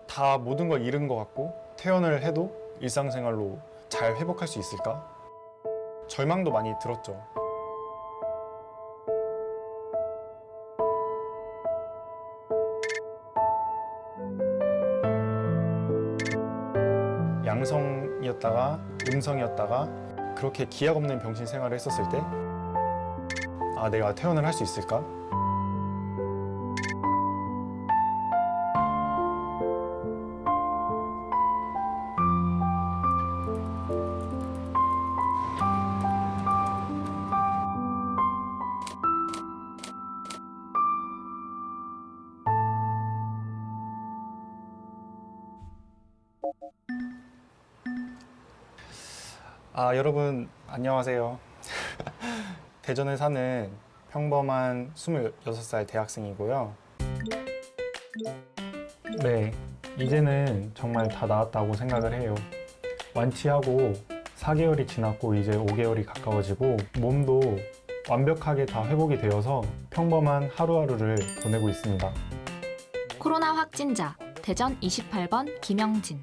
다 모든 걸 잃은 것 같고 퇴원을 해도 일상생활로 잘 회복할 수 있을까? 절망도 많이 들었죠. 양성이었다가 음성이었다가 그렇게 기약 없는 병실 생활을 했었을 때 아, 내가 퇴원을 할 수 있을까? 여러분 안녕하세요. 대전에 사는 평범한 26살 대학생이고요. 네, 이제는 정말 다 나았다고 생각을 해요. 완치하고 4개월이 지났고 이제 5개월이 가까워지고 몸도 완벽하게 다 회복이 되어서 평범한 하루하루를 보내고 있습니다. 코로나 확진자 대전 28번 김영진.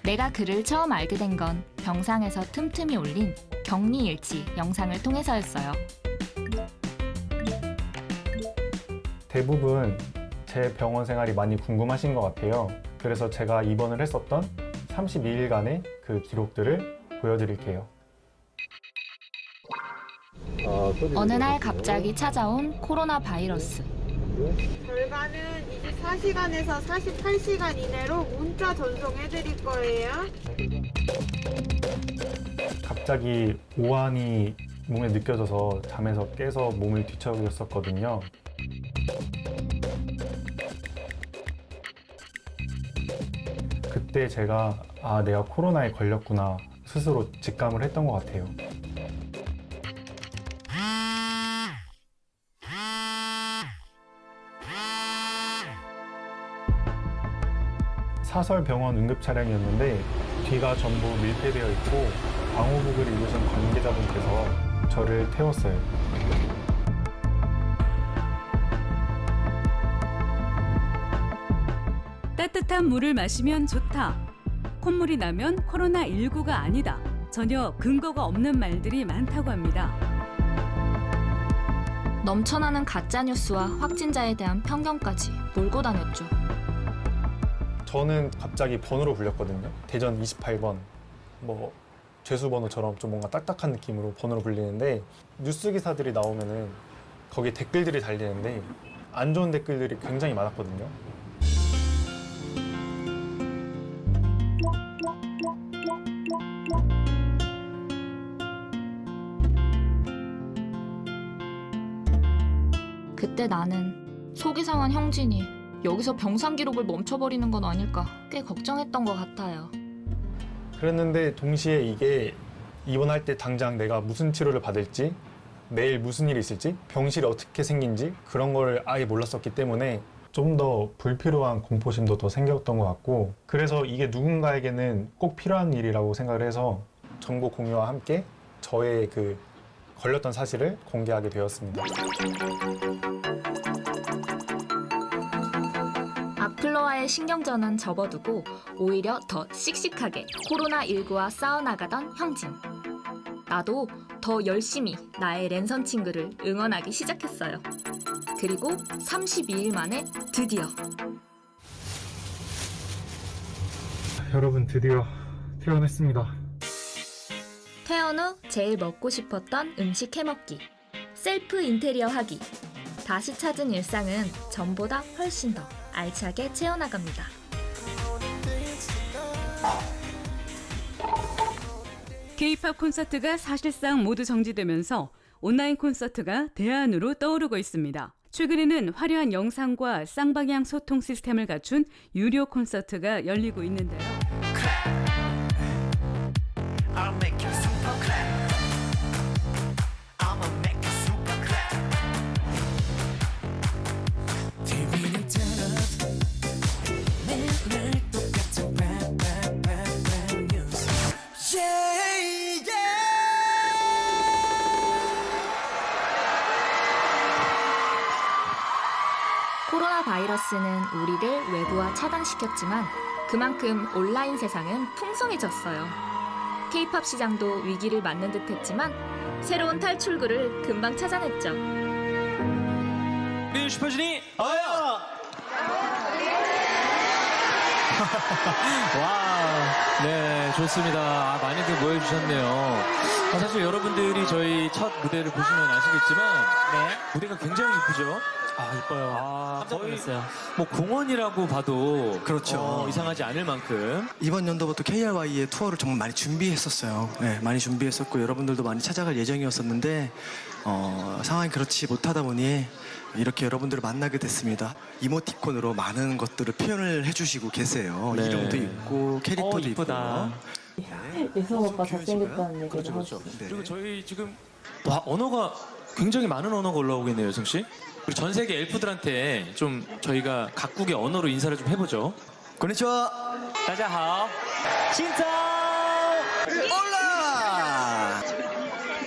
내가 그를 처음 알게 된 건 병상에서 틈틈이 올린 격리 일지 영상을 통해서였어요. 대부분 제 병원 생활이 많이 궁금하신 것 같아요. 그래서 제가 입원을 했었던 32일간의 그 기록들을 보여드릴게요. 어느 날 갑자기 찾아온 코로나 바이러스. 결과는 24시간에서 48시간 이내로 문자 전송해 드릴 거예요. 갑자기 오한이 몸에 느껴져서 잠에서 깨서 몸을 뒤척였었거든요. 그때 제가 내가 코로나에 걸렸구나 스스로 직감을 했던 것 같아요. 사설병원 응급차량이었는데 뒤가 전부 밀폐되어 있고 방호복을 입으신 관계자분께서 저를 태웠어요. 따뜻한 물을 마시면 좋다. 콧물이 나면 코로나19가 아니다. 전혀 근거가 없는 말들이 많다고 합니다. 넘쳐나는 가짜뉴스와 확진자에 대한 편견까지 몰고 다녔죠. 저는 갑자기 번호로 불렸거든요. 대전 28번 뭐 죄수번호처럼 좀 뭔가 딱딱한 느낌으로 번호로 불리는데 뉴스 기사들이 나오면은 거기에 댓글들이 달리는데 안 좋은 댓글들이 굉장히 많았거든요. 그때 나는 속이 상한 형진이 여기서 병상 기록을 멈춰버리는 건 아닐까 꽤 걱정했던 것 같아요. 그랬는데 동시에 이게 입원할 때 당장 내가 무슨 치료를 받을지 내일 무슨 일이 있을지 병실이 어떻게 생긴지 그런 걸 아예 몰랐었기 때문에 좀 더 불필요한 공포심도 더 생겼던 것 같고 그래서 이게 누군가에게는 꼭 필요한 일이라고 생각을 해서 정보 공유와 함께 저의 그 걸렸던 사실을 공개하게 되었습니다. 악플러와의 신경전은 접어두고 오히려 더 씩씩하게 코로나19와 싸워나가던 형진. 나도 더 열심히 나의 랜선 친구를 응원하기 시작했어요. 그리고 32일 만에 드디어 여러분 드디어 퇴원했습니다. 퇴원 후 제일 먹고 싶었던 음식 해먹기, 셀프 인테리어 하기. 다시 찾은 일상은 전보다 훨씬 더 알차게 채워나갑니다. K-팝 콘서트가 사실상 모두 정지되면서 온라인 콘서트가 대안으로 떠오르고 있습니다. 최근에는 화려한 영상과 쌍방향 소통 시스템을 갖춘 유료 콘서트가 열리고 있는데요. 코로나 바이러스는 우리를 외부와 차단시켰지만 그만큼 온라인 세상은 풍성해졌어요. K-팝 시장도 위기를 맞는 듯했지만 새로운 탈출구를 금방 찾아냈죠. 우리 슈퍼주니 어여! 와, 네, 좋습니다. 많이들 모여주셨네요. 사실 여러분들이 저희 첫 무대를 보시면 아시겠지만, 무대가 굉장히 이쁘죠? 이뻐요. 거의 뭐 공원이라고 봐도 그렇죠. 이상하지 않을 만큼. 이번 연도부터 KRY의 투어를 정말 많이 준비했었어요. 네, 많이 준비했었고 여러분들도 많이 찾아갈 예정이었었는데 상황이 그렇지 못하다 보니 이렇게 여러분들을 만나게 됐습니다. 이모티콘으로 많은 것들을 표현을 해주시고 계세요. 네. 이름도 있고 캐릭터도 이쁘다. 있고. 예성 오빠 잘생겼다는 얘기를 그렇죠, 하셨어요. 그렇죠. 네. 그리고 저희 지금 와, 언어가 굉장히 많은 언어가 올라오고 있네요, 여성 씨. 우리 전 세계 엘프들한테 좀 저희가 각국의 언어로 인사를 좀 해보죠. konnichiwa. 大家好，新早 올라.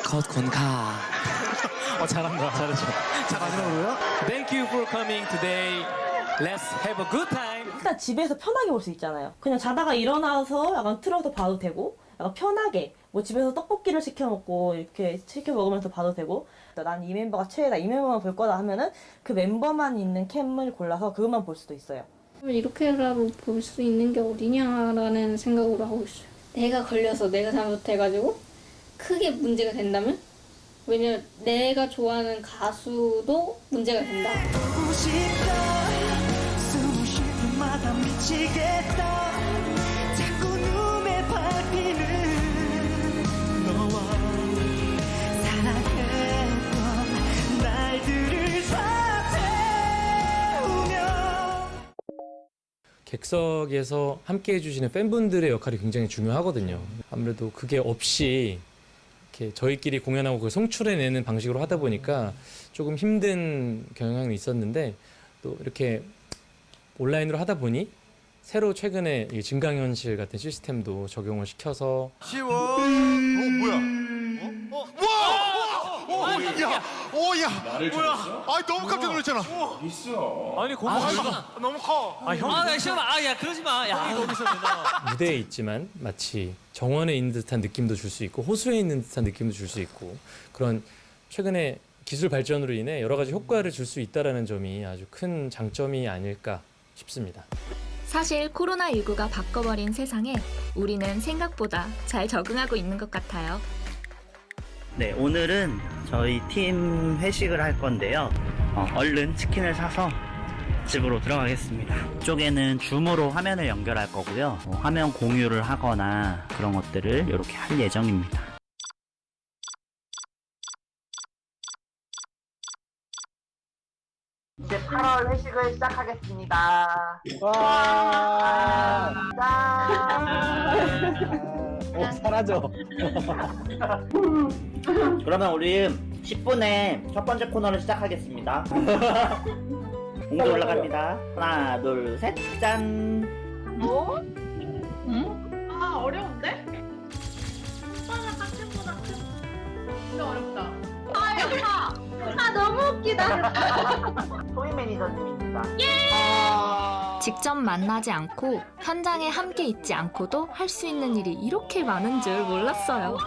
컷콘카. 잘한다. 잘하죠. 자 마지막으로요. Thank you for coming today. Let's have a good time. 일단 집에서 편하게 볼 수 있잖아요. 그냥 자다가 일어나서 약간 틀어서 봐도 되고 약간 편하게 뭐 집에서 떡볶이를 시켜 먹고 이렇게 시켜 먹으면서 봐도 되고 난 이 멤버가 최애다 이 멤버만 볼 거다 하면은 그 멤버만 있는 캠을 골라서 그것만 볼 수도 있어요. 이렇게라도 볼 수 있는 게 어디냐라는 생각으로 하고 있어요. 내가 걸려서 내가 잘못해가지고 크게 문제가 된다면? 왜냐면 내가 좋아하는 가수도 문제가 된다. 객석에서 함께 해주시는 팬분들의 역할이 굉장히 중요하거든요. 아무래도 그게 없이 이렇게 저희끼리 공연하고 그걸 송출해내는 방식으로 하다 보니까 조금 힘든 경향이 있었는데 또 이렇게 온라인으로 하다 보니 새로 최근에 이 증강현실 같은 시스템도 적용을 시켜서 쉬워. 뭐야? 와! 야! 뭐야? 아, 너무 깜짝 놀랐잖아. 아니 고마워. 너무 커. 무대에 있지만 마치 정원에 있는 듯한 느낌도 줄 수 있고 호수에 있는 듯한 느낌도 줄 수 있고 그런 최근에 기술 발전으로 인해 여러 가지 효과를 줄 수 있다는 점이 아주 큰 장점이 아닐까 싶습니다. 사실 코로나19가 바꿔버린 세상에 우리는 생각보다 잘 적응하고 있는 것 같아요. 네, 오늘은 저희 팀 회식을 할 건데요. 얼른 치킨을 사서 집으로 들어가겠습니다. 이쪽에는 줌으로 화면을 연결할 거고요. 화면 공유를 하거나 그런 것들을 이렇게 할 예정입니다. 이제 8월 회식을 시작하겠습니다. 와! 짠! 사라져. 그러면 우리 10분에 첫 번째 코너를 시작하겠습니다. 공도 올라갑니다. 하나, 둘, 셋, 짠! 뭐? 응? 아, 어려운데? 오빠가 같은보다 진짜 어렵다. 아, 여기다! 아, 너무 웃기다. 토이 매니저님입니다. 직접 만나지 않고 현장에 함께 있지 않고도 할 수 있는 일이 이렇게 많은 줄 몰랐어요.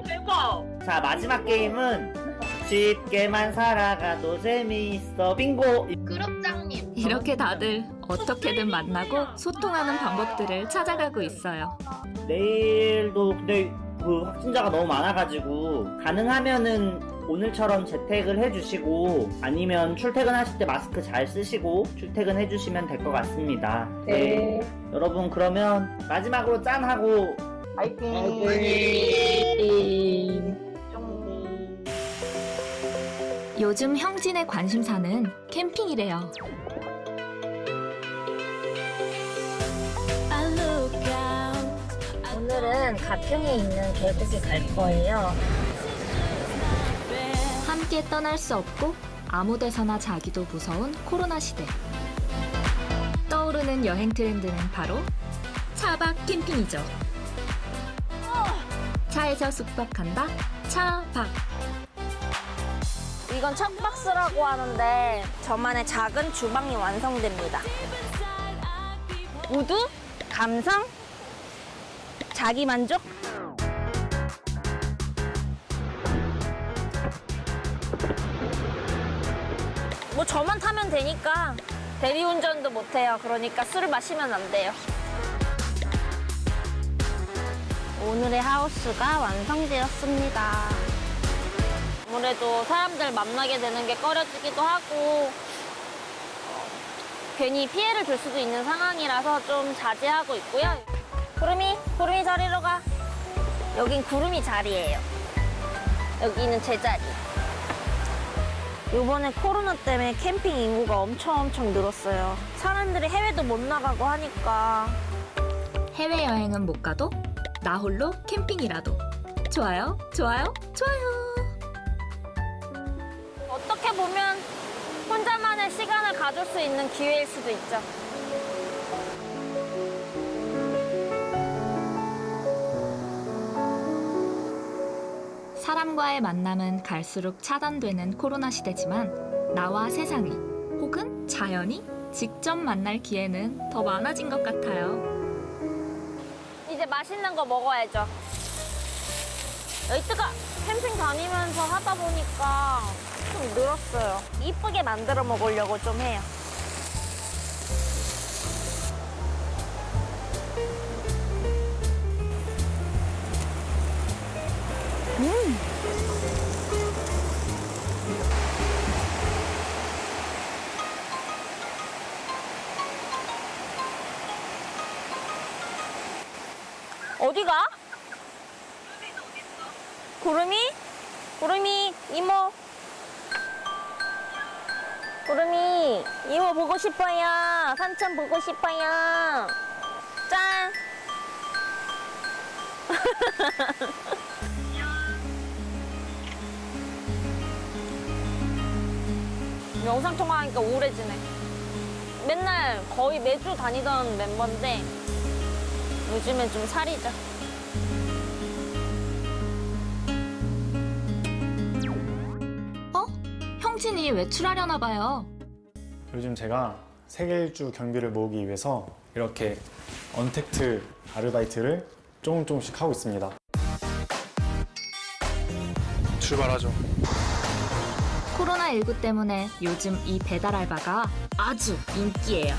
대박! 자, 마지막 게임은 쉽게만 살아가도 재미있어 빙고. 그룹장님. 이렇게 다들 어떻게든 만나고 소통하는 방법들을 찾아가고 있어요. 내일도 근데 그 확진자가 너무 많아가지고 가능하면은 오늘처럼 재택을 해주시고 아니면 출퇴근하실 때 마스크 잘 쓰시고 출퇴근 해주시면 될 것 같습니다. 네. 여러분 그러면 마지막으로 짠하고 파이팅! 요즘 형진의 관심사는 캠핑이래요. 오늘은 가평에 있는 계곡에 갈 거예요. 함께 떠날 수 없고 아무 데서나 자기도 무서운 코로나 시대. 떠오르는 여행 트렌드는 바로 차박 캠핑이죠. 차에서 숙박한다. 차박. 이건 척박스라고 하는데 저만의 작은 주방이 완성됩니다. 우드, 감성, 자기 만족. 뭐 저만 타면 되니까 대리운전도 못해요. 그러니까 술을 마시면 안 돼요. 오늘의 하우스가 완성되었습니다. 아무래도 사람들 만나게 되는 게 꺼려지기도 하고 괜히 피해를 줄 수도 있는 상황이라서 좀 자제하고 있고요. 구름이 자리로 가. 여긴 구름이 자리예요. 여기는 제 자리. 이번에 코로나 때문에 캠핑 인구가 엄청 늘었어요. 사람들이 해외도 못 나가고 하니까. 해외여행은 못 가도 나 홀로 캠핑이라도. 좋아요, 좋아요, 좋아요. 어떻게 보면 혼자만의 시간을 가질 수 있는 기회일 수도 있죠. 사람과의 만남은 갈수록 차단되는 코로나 시대지만 나와 세상이 혹은 자연이 직접 만날 기회는 더 많아진 것 같아요. 이제 맛있는 거 먹어야죠. 여기 뜨거! 캠핑 다니면서 하다 보니까 좀 늘었어요. 이쁘게 만들어 먹으려고 좀 해요. 어디가? 구름이 이모. 구름이 이모 보고 싶어요. 삼촌 보고 싶어요. 짠. 영상 통화하니까 우울해지네. 맨날 거의 매주 다니던 멤버인데 요즘엔 좀 살이죠. 형진이 외출하려나 봐요. 요즘 제가 세계일주 경비를 모으기 위해서 이렇게 언택트 아르바이트를 조금씩 하고 있습니다. 출발하죠. 코로나19 때문에 요즘 이 배달 알바가 아주 인기예요.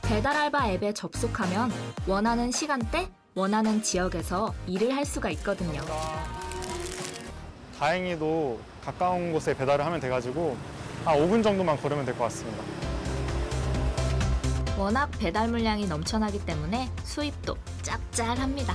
배달 알바 앱에 접속하면 원하는 시간대, 원하는 지역에서 일을 할 수가 있거든요. 다행히도 가까운 곳에 배달을 하면 돼가지고 한 5분 정도만 걸으면 될 것 같습니다. 워낙 배달 물량이 넘쳐나기 때문에 수입도 짭짤합니다.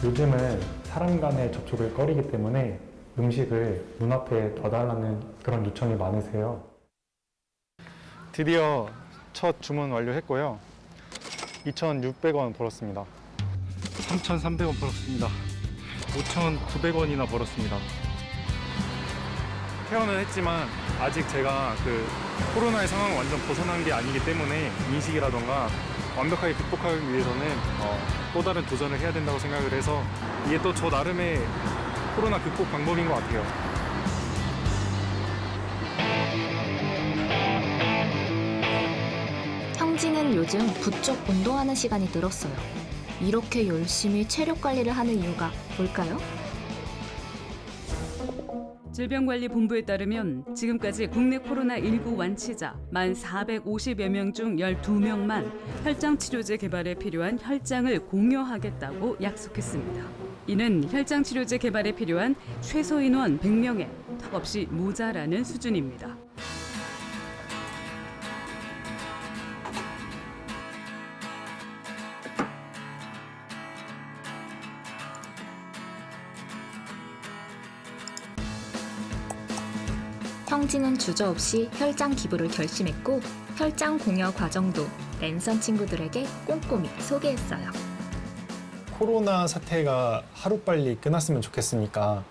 요즘은 사람 간의 접촉을 꺼리기 때문에 음식을 문 앞에 둬달라는 그런 요청이 많으세요. 드디어 첫 주문 완료했고요. 2,600원 벌었습니다. 3,300원 벌었습니다. 5,900원이나 벌었습니다. 퇴원은 했지만 아직 제가 코로나의 상황을 완전 벗어난 게 아니기 때문에 인식이라던가 완벽하게 극복하기 위해서는 또 다른 도전을 해야 된다고 생각을 해서 이게 또 저 나름의 코로나 극복 방법인 것 같아요. 형진은 요즘 부쩍 운동하는 시간이 늘었어요. 이렇게 열심히 체력 관리를 하는 이유가 뭘까요? 질병관리본부에 따르면 지금까지 국내 코로나19 완치자 만 450여 명 중 12명만 혈장치료제 개발에 필요한 혈장을 공여하겠다고 약속했습니다. 이는 혈장치료제 개발에 필요한 최소 인원 100명에 턱없이 모자라는 수준입니다. 형진은 주저없이 혈장 기부를 결심했고 혈장 공여 과정도 랜선 친구들에게 꼼꼼히 소개했어요. 코로나 사태가 하루빨리 끝났으면 좋겠으니까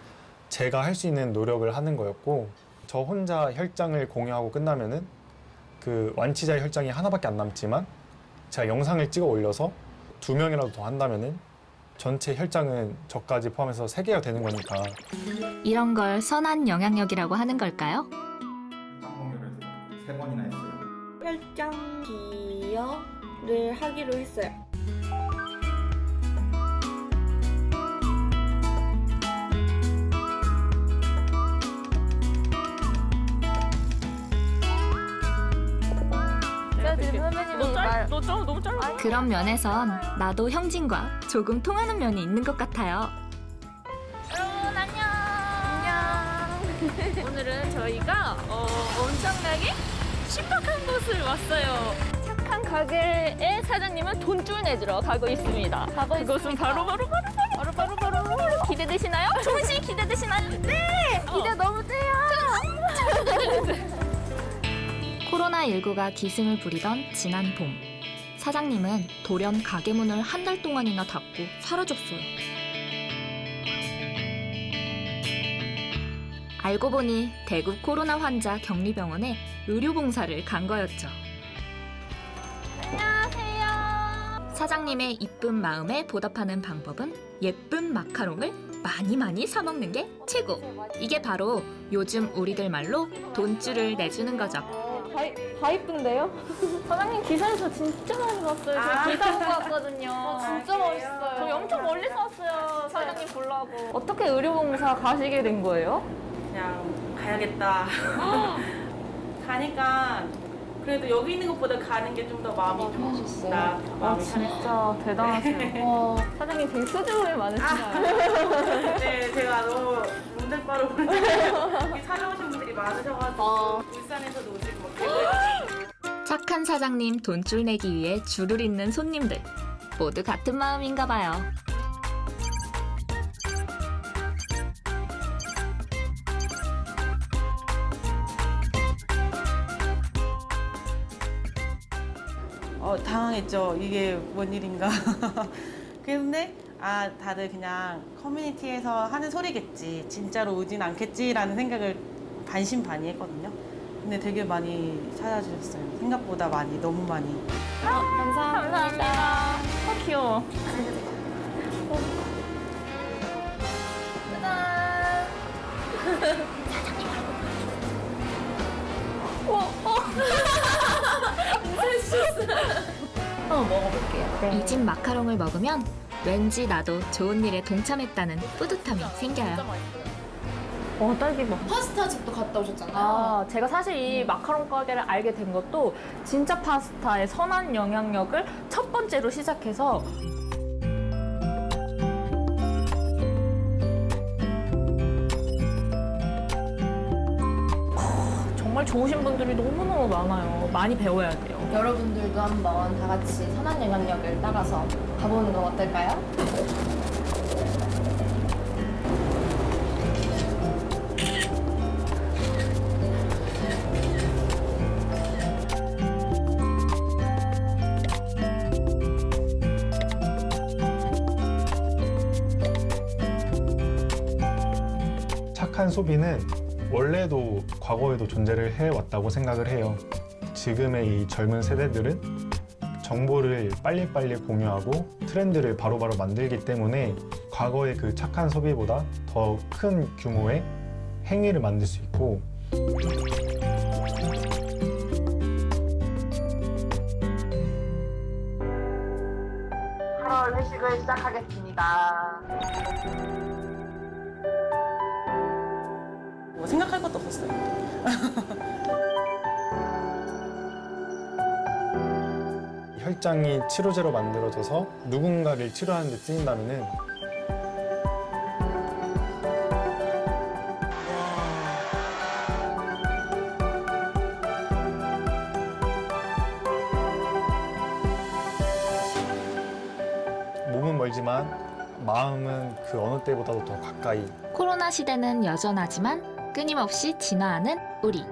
제가 할 수 있는 노력을 하는 거였고 저 혼자 혈장을 공유하고 끝나면은 그 완치자의 혈장이 하나밖에 안 남지만 제가 영상을 찍어 올려서 2명이라도 더 한다면은 전체 혈장은 저까지 포함해서 3개가 되는 거니까. 이런 걸 선한 영향력이라고 하는 걸까요? 3번이나 했어요. 혈장 기여를 하기로 했어요. 너무 짧아. 그런 면에선 나도 형진과 조금 통하는 면이 있는 것 같아요. 여러분 안녕. 오늘은 저희가 엄청나게 신박한 곳을 왔어요. 착한 가게의 사장님은 돈줄 내주러 가고 있습니다. 그것은 바로 기대되시나요? 종훈 씨 기대되시나요? 네. 기대 너무 돼요. 코로나19가 기승을 부리던 지난 봄, 사장님은 돌연 가게 문을 한 달 동안이나 닫고 사라졌어요. 알고 보니 대구 코로나 환자 격리병원에 의료봉사를 간 거였죠. 안녕하세요. 사장님의 이쁜 마음에 보답하는 방법은 예쁜 마카롱을 많이 사 먹는 게 최고. 이게 바로 요즘 우리들 말로 돈줄을 내주는 거죠. 다 이쁜데요? 사장님 기사에서 진짜 많이 봤어요. 저 기사 보고 왔거든요. 진짜 멋있어요. 저희 엄청 멀리서 왔어요. 사장님 보려고. 어떻게 의료봉사 가시게 된 거예요? 그냥 가야겠다. 가니까 그래도 여기 있는 것보다 가는 게 좀 더 마음이 편해졌어요. 마음이 진짜 대단하세요. 사장님 되게 수줍음이 많으시나요? 네, 제가 너무 문대바로 여기 찾아오신 분들이 많으셔가지고 울산에서도 오시고 막 대구에서 착한 사장님 돈줄 내기 위해 줄을 잇는 손님들. 모두 같은 마음인가 봐요. 당황했죠. 이게 뭔 일인가. 근데 다들 그냥 커뮤니티에서 하는 소리겠지. 진짜로 오진 않겠지라는 생각을 반신반의했거든요. 근데 되게 많이 찾아주셨어요. 생각보다 많이, 너무 많이. 감사합니다. 귀여워. 한번 먹어볼게요. 이 집 마카롱을 먹으면 왠지 나도 좋은 일에 동참했다는 뿌듯함이 생겨요. 딸기맛. 파스타 집도 갔다 오셨잖아요. 제가 사실 이 마카롱 가게를 알게 된 것도 진짜 파스타의 선한 영향력을 첫 번째로 시작해서 정말 좋으신 분들이 너무너무 많아요. 많이 배워야 돼요. 여러분들도 한번 다 같이 선한 영향력을 따라서 가보는 건 어떨까요? 착한 소비는 원래도 과거에도 존재를 해왔다고 생각을 해요. 지금의 이 젊은 세대들은 정보를 빨리빨리 공유하고 트렌드를 바로바로 만들기 때문에 과거의 그 착한 소비보다 더 큰 규모의 행위를 만들 수 있고, 8월 회식을 시작하겠습니다. 뭐 생각할 것도 없었어요. 혈장이 치료제로 만들어져서 누군가를 치료하는 데 쓰인다면은 몸은 멀지만 마음은 그 어느 때보다도 더 가까이. 코로나 시대는 여전하지만 끊임없이 진화하는 우리.